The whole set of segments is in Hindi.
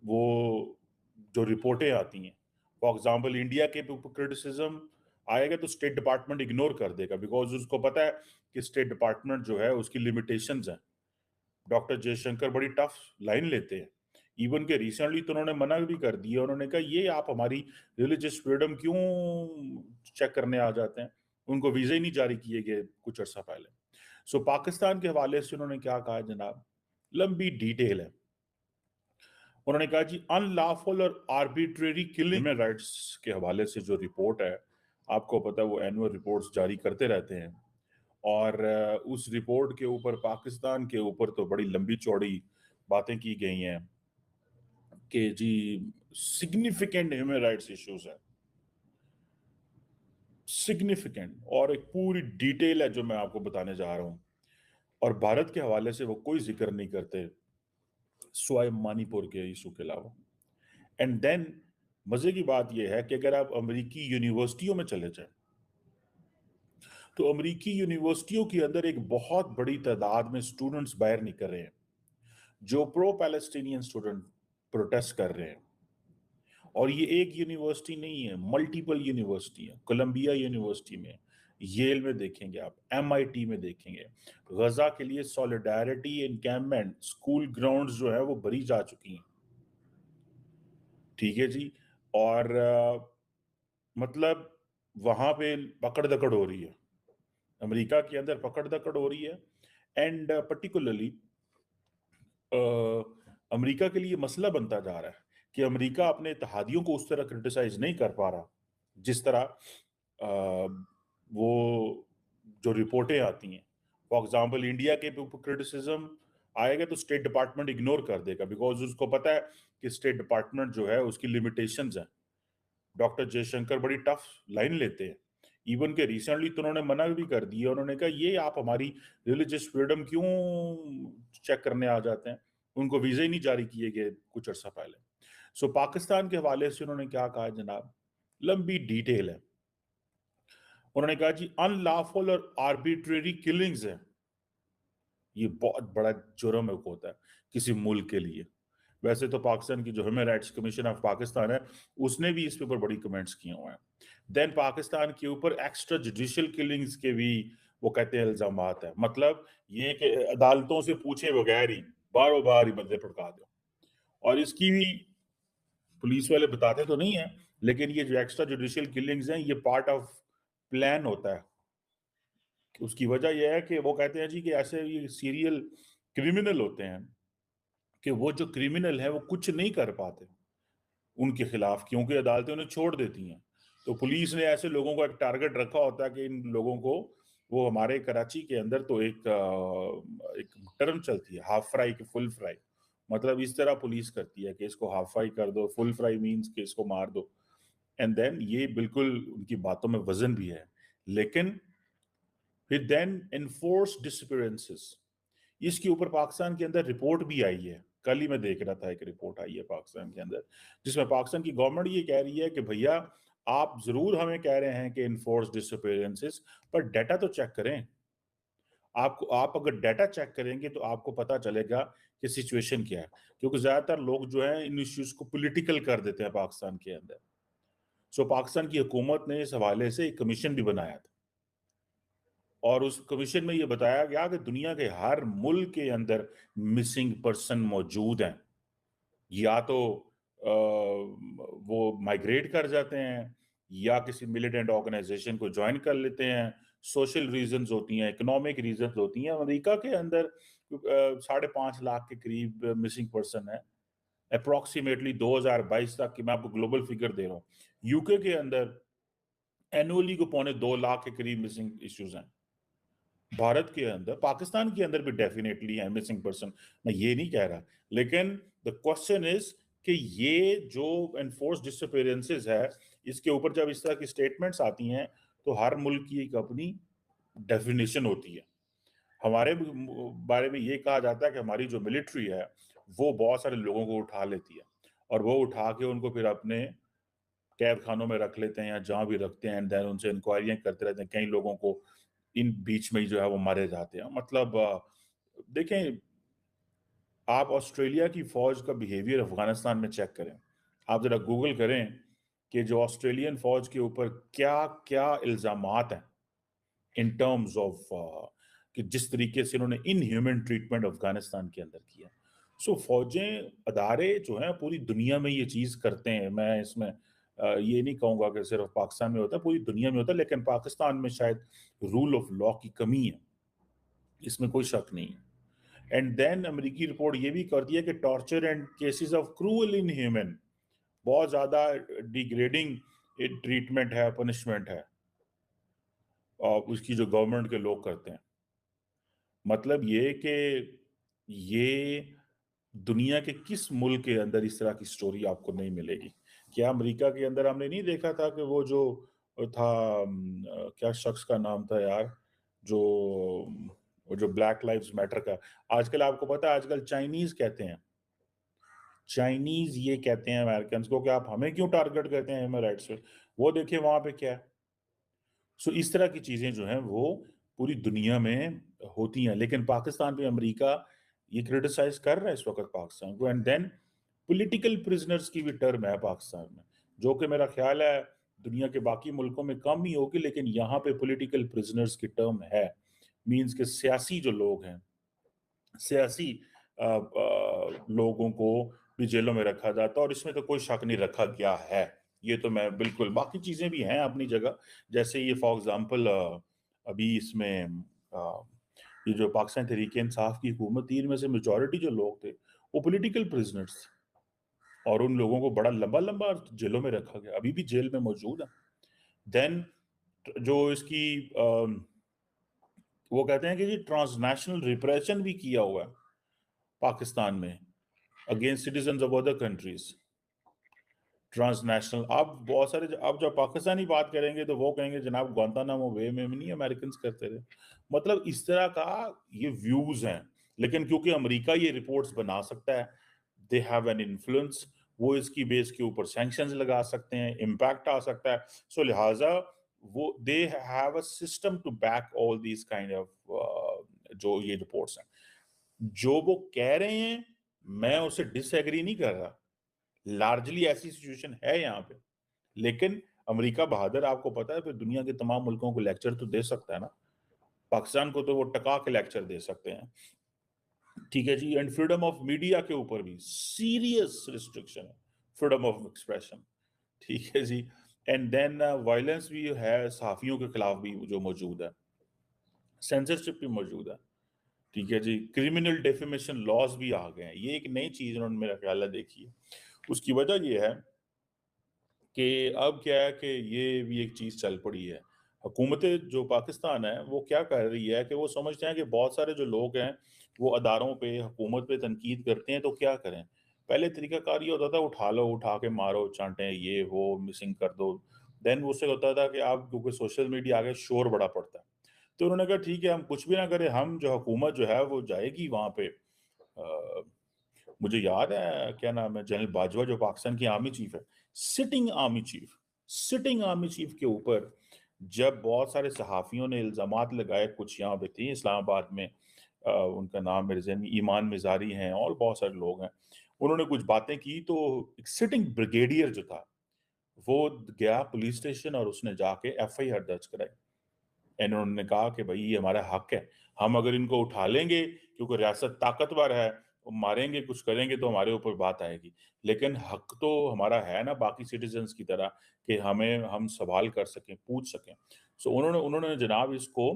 वो जो रिपोर्टें आती हैं, फॉर एग्जाम्पल इंडिया के ऊपर क्रिटिसिज्म आएगा तो स्टेट डिपार्टमेंट इग्नोर कर देगा, बिकॉज उसको पता है कि स्टेट डिपार्टमेंट जो है उसकी लिमिटेशंस हैं। डॉक्टर जयशंकर बड़ी टफ लाइन लेते हैं। इवन के रिसेंटली तो उन्होंने मना भी कर दिया, उन्होंने कहा ये आप हमारी रिलीजियस फ्रीडम क्यों चेक करने आ जाते हैं। उनको वीजा ही नहीं जारी किए गए कुछ अर्सा पहले। सो पाकिस्तान के हवाले से उन्होंने क्या कहा जनाब, लंबी डिटेल है। उन्होंने कहा जी अनलॉफुल और आर्बिट्रेरी किलिंग ह्यूमन राइट्स के हवाले से जो रिपोर्ट है, आपको पता है वो एनुअल रिपोर्ट्स जारी करते रहते हैं। और उस रिपोर्ट के ऊपर पाकिस्तान के ऊपर तो बड़ी लंबी चौड़ी बातें की गई हैं कि जी सिग्निफिकेंट ह्यूमन राइट्स इश्यूज है, सिग्निफिकेंट, और एक पूरी डिटेल है जो मैं आपको बताने जा रहा हूं। और भारत के हवाले से वो कोई जिक्र नहीं करते स्वाय मणिपुर के इशू के अलावा। एंड देन मजे की बात यह है कि अगर आप अमेरिकी यूनिवर्सिटियों में चले जाएं तो अमेरिकी यूनिवर्सिटियों के अंदर एक बहुत बड़ी तादाद में स्टूडेंट्स बाहर निकल रहे हैं जो प्रो पैलेस्टीनियन स्टूडेंट प्रोटेस्ट कर रहे हैं। और ये एक यूनिवर्सिटी नहीं है, मल्टीपल यूनिवर्सिटी है। कोलंबिया यूनिवर्सिटी में, येल में देखेंगे आप, एमआईटी में देखेंगे। गजा के लिए सॉलिडारिटी एनकैम्पमेंट स्कूल ग्राउंड्स जो है वो भरी जा चुकी हैं। ठीक है जी। और मतलब वहां पे पकड़ दकड़ हो रही है, अमेरिका के अंदर पकड़ दकड़ हो रही है। एंड पर्टिकुलरली अमेरिका के लिए मसला बनता जा रहा है कि अमेरिका अपने इत्तेहादियों को उस तरह क्रिटिसाइज नहीं कर पा रहा जिस तरह वो जो रिपोर्टें आती हैं। फॉर एग्जाम्पल इंडिया के ऊपर क्रिटिसिज्म आएगा तो स्टेट डिपार्टमेंट इग्नोर कर देगा, बिकॉज उसको पता है कि स्टेट डिपार्टमेंट जो है उसकी लिमिटेशंस हैं। डॉक्टर जयशंकर बड़ी टफ लाइन लेते हैं। इवन के रिसेंटली तो उन्होंने मना भी कर दिया, उन्होंने कहा ये आप हमारी रिलीजियस फ्रीडम क्यों चेक करने आ जाते हैं। उनको वीजा ही नहीं जारी किए गए कुछ अर्सा पहले। सो पाकिस्तान के हवाले से उन्होंने क्या कहा जनाब, लंबी डिटेल है। उन्होंने कहा जी अनलॉफुल और आर्बिट्रेरी किलिंग्स है, ये बहुत बड़ा जुर्म होता है किसी मुल्क के लिए। वैसे तो पाकिस्तान की जो human rights commission of Pakistan है उसने भी इस पे ऊपर बड़ी कमेंट्स किए हुए हैं। देन पाकिस्तान के ऊपर एक्स्ट्रा जुडिशियल किलिंग्स के भी वो कहते हैं इल्जाम है। मतलब ये कि अदालतों से पूछे बगैर ही बारों बार ही बंदे भड़का दो। और इसकी भी पुलिस वाले बताते तो नहीं है, लेकिन ये जो एक्स्ट्रा जुडिशियल किलिंग्स हैं ये पार्ट ऑफ प्लान होता है। उसकी वजह यह है कि वो कहते हैं जी कि ऐसे ये सीरियल क्रिमिनल होते हैं कि वो जो क्रिमिनल है वो कुछ नहीं कर पाते उनके खिलाफ, क्योंकि अदालतें उन्हें छोड़ देती हैं। तो पुलिस ने ऐसे लोगों को एक टारगेट रखा होता है कि इन लोगों को, वो हमारे कराची के अंदर तो एक टर्म चलती है हाफ फ्राई की फुल फ्राई। मतलब इस तरह पुलिस करती है कि इसको हाफ फ्राई कर दो, फुल फ्राई मीन्स कि इसको मार दो। एंड देन ये बिल्कुल उनकी बातों में वजन भी है। लेकिन फिर देन एनफोर्स डिसअपीयरेंसेस, इसके ऊपर पाकिस्तान के अंदर रिपोर्ट भी आई है। कल ही मैं देख रहा था एक रिपोर्ट आई है पाकिस्तान के अंदर जिसमें पाकिस्तान की गवर्नमेंट ये कह रही है कि भैया आप जरूर हमें कह रहे हैं कि इनफोर्स डिसअपीयरेंसेस, पर डाटा तो चेक करें। आप अगर डाटा चेक करेंगे तो आपको पता चलेगा कि सिचुएशन क्या है, क्योंकि ज्यादातर लोग जो है इन इश्यूज को पॉलिटिकल कर देते हैं पाकिस्तान के अंदर। सो पाकिस्तान की हुकूमत ने इस हवाले से एक कमीशन भी बनाया था और उस कमीशन में यह बताया गया कि दुनिया के हर मुल्क के अंदर मिसिंग पर्सन मौजूद हैं। या तो वो माइग्रेट कर जाते हैं या किसी मिलिटेंट ऑर्गेनाइजेशन को ज्वाइन कर लेते हैं। सोशल रीजंस होती हैं, इकोनॉमिक रीजंस होती हैं। अमेरिका के अंदर 5.5 लाख के करीब मिसिंग पर्सन है अप्रोक्सीमेटली 2022 तक की मैं आपको ग्लोबल फिगर दे रहा हूँ। यूके के अंदर एनुअली को 2.25 लाख के करीब मिसिंग इश्यूज हैं। भारत के अंदर, पाकिस्तान के अंदर भी डेफिनेटली है मिसिंग पर्सन, मैं ये नहीं कह रहा। लेकिन द क्वेश्चन इज कि ये जो एनफोर्स डिसअपीयरेंसेस है, इसके ऊपर जब इस तरह की स्टेटमेंट्स आती हैं तो हर मुल्क की एक अपनी डेफिनेशन होती है। हमारे बारे में ये कहा जाता है कि हमारी जो मिलिट्री है वो बहुत सारे लोगों को उठा लेती है और वो उठा के उनको फिर अपने कैद खानों में रख लेते हैं या जहां भी रखते हैं। एंड देन उनसे इंक्वायरियां करते रहते हैं। कई लोगों को इन बीच में ही जो है वो मारे जाते हैं। मतलब देखें, आप ऑस्ट्रेलिया की फौज का बिहेवियर अफगानिस्तान में चेक करें, आप जरा गूगल करें कि जो ऑस्ट्रेलियन फौज के ऊपर क्या क्या इल्जामात हैं इन टर्म्स ऑफ कि जिस तरीके से उन्होंने इनह्यूमन ट्रीटमेंट अफगानिस्तान के अंदर किया। सो फौजें, अदारे जो हैं पूरी दुनिया में ये चीज़ करते हैं। मैं इसमें ये नहीं कहूँगा कि सिर्फ पाकिस्तान में होता है, पूरी दुनिया में होता है, लेकिन पाकिस्तान में शायद रूल ऑफ लॉ की कमी है, इसमें कोई शक नहीं है। एंड देन अमेरिकी रिपोर्ट ये भी करती है कि torture and cases of cruel inhuman, बहुत ज़्यादा डिग्रेडिंग ट्रीटमेंट है, पनिशमेंट है, और उसकी जो गवर्नमेंट के लोग करते हैं। मतलब ये कि ये दुनिया के किस मुल्क के अंदर इस तरह की स्टोरी आपको नहीं मिलेगी। क्या अमेरिका के अंदर हमने नहीं देखा था कि वो जो था क्या शख्स का नाम था यार, जो वो जो ब्लैक लाइव्स मैटर का, आजकल आपको पता है आजकल चाइनीज कहते हैं, चाइनीज ये कहते हैं अमेरिकन को कि आप हमें क्यों टारगेट करते हैं ह्यूमन राइट्स पे, वो देखिए वहां पे क्या है। सो इस तरह की चीजें जो हैं वो पूरी दुनिया में होती हैं, लेकिन पाकिस्तान पे अमेरिका ये क्रिटिसाइज कर रहा है इस वक्त पाकिस्तान को। एंड देन पॉलिटिकल प्रिजनर्स की भी टर्म है पाकिस्तान में, जो कि मेरा ख्याल है दुनिया के बाकी मुल्कों में कम ही होगी, लेकिन यहाँ पे पॉलिटिकल प्रिजनर्स की टर्म है। मींस के सियासी जो लोग हैं, सियासी लोगों को भी जेलों में रखा जाता है, और इसमें तो कोई शक नहीं रखा गया है। ये तो मैं बिल्कुल, बाकी चीजें भी हैं अपनी जगह, जैसे ये फॉर एग्जांपल अभी इसमें ये जो पाकिस्तान तहरीक इंसाफ की हुकूमत थी, इनमें से मेजॉरिटी जो लोग थे वो पॉलिटिकल प्रिजनर्स थे, और उन लोगों को बड़ा लंबा लंबा जेलों में रखा गया, अभी भी जेल में मौजूद है। देन जो इसकी वो कहते हैं कि जी ट्रांसनेशनल रिप्रेशन भी किया हुआ है पाकिस्तान में against citizen of other countries, transnational. अब बहुत सारे, अब जब पाकिस्तानी बात करेंगे तो वो कहेंगे जनाब ग्वांतानामो बे में नहीं अमेरिकन करते थे। मतलब इस तरह का ये व्यूज हैं, लेकिन क्योंकि अमेरिका ये रिपोर्ट्स बना सकता है, दे हैव एन इन्फ्लुएंस, वो इसकी बेस के ऊपर सैंक्शंस लगा सकते हैं, इम्पैक्ट आ सकता है। सो लिहाजा वो they have a system to back all these kind of जो ये रिपोर्ट्स हैं। जो वो कह रहे हैं मैं उसे डिसएग्री नहीं कर रहा, लार्जली ऐसी सिचुएशन है यहाँ पे, लेकिन अमेरिका बहादुर, आपको पता है, फिर दुनिया के तमाम मुल्कों को लेक्चर तो दे सकता है ना। पाकिस्तान को तो वो टका के लेक्चर दे सकते हैं, ठीक है जी। एंड फ्रीडम ऑफ मीडिया के ऊपर भी सीरियस रिस्ट्रिक्शन है, फ्रीडम ऑफ एक्सप्रेशन, ठीक है जी। एंड देन वायलेंस भी है सहाफियों के खिलाफ भी जो मौजूद है, सेंसरशिप भी मौजूद है, ठीक है जी। क्रिमिनल डेफेमेशन लॉज भी आ गए हैं, ये एक नई चीज उन्होंने मेरा ख्याल है देखी है। उसकी वजह ये है कि अब क्या है कि ये भी एक चीज चल पड़ी है, हुकूमत जो पाकिस्तान है वो क्या कर रही है कि वो समझते हैं कि बहुत सारे जो लोग हैं वो अदारों पे, हुकूमत पे तनकीद करते हैं, तो क्या करें। पहले तरीकाकार ये होता था उठा लो, उठा के मारो, चांटे, ये वो मिसिंग कर दो। देन उससे होता था कि आप, क्योंकि सोशल मीडिया आगे शोर बड़ा पड़ता है, तो उन्होंने कहा ठीक है हम कुछ भी ना करें, हम जो हुकूमत जो है वो जाएगी वहां पे। मुझे याद है क्या नाम है, जनरल बाजवा जो पाकिस्तान की आर्मी चीफ है, sitting army chief, sitting army chief के ऊपर जब बहुत सारे सहाफियों ने इल्जामात लगाए, कुछ यहाँ पे थे इस्लामाबाद में, उनका नाम मेरे ज़हन में ईमान मिजारी हैं और बहुत सारे लोग हैं, उन्होंने कुछ बातें की, तो एक सिटिंग ब्रिगेडियर जो था वो गया पुलिस स्टेशन और उसने जाके FIR दर्ज कराई। इन्होंने कहा कि भाई ये हमारा हक है, हम अगर इनको उठा लेंगे क्योंकि रियासत ताकतवर है, मारेंगे कुछ करेंगे तो हमारे ऊपर बात आएगी, लेकिन हक तो हमारा है ना बाकी सिटीजन्स की तरह कि हम सवाल कर सकें, पूछ सकें। सो उन्होंने जनाब इसको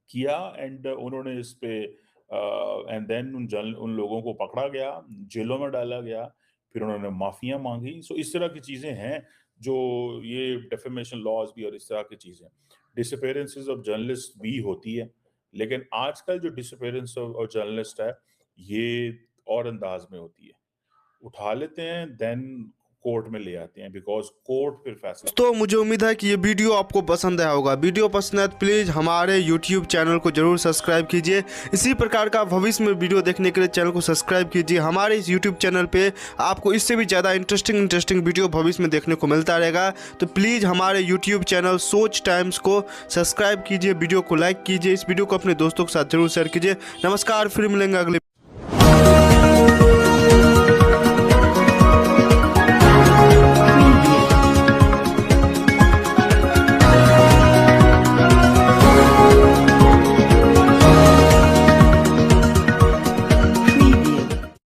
किया, एंड उन्होंने इस पे एंड देन उन लोगों को पकड़ा गया, जेलों में डाला गया, फिर उन्होंने माफिया मांगी। सो इस तरह की चीजें हैं जो ये डेफेमेशन लॉज भी और इस तरह की चीजें, डिसअपेरेंसेस ऑफ जर्नलिस्ट भी होती है, लेकिन आजकल जो डिसअपेरेंस ऑफ जर्नलिस्ट है ये और अंदाज में होती है, उठा लेते हैं देन कोर्ट में ले आते हैं, बिकॉज कोर्ट फिर फैसला। तो मुझे उम्मीद है कि ये वीडियो आपको पसंद आया होगा। वीडियो पसंद है तो प्लीज़ हमारे YouTube चैनल को जरूर सब्सक्राइब कीजिए। इसी प्रकार का भविष्य में वीडियो देखने के लिए चैनल को सब्सक्राइब कीजिए। हमारे इस YouTube चैनल पे आपको इससे भी ज़्यादा इंटरेस्टिंग वीडियो भविष्य में देखने को मिलता रहेगा। तो प्लीज़ हमारे YouTube चैनल सोच टाइम्स को सब्सक्राइब कीजिए, वीडियो को लाइक कीजिए, इस वीडियो को अपने दोस्तों के साथ जरूर शेयर कीजिए। नमस्कार, फिर मिलेंगे अगले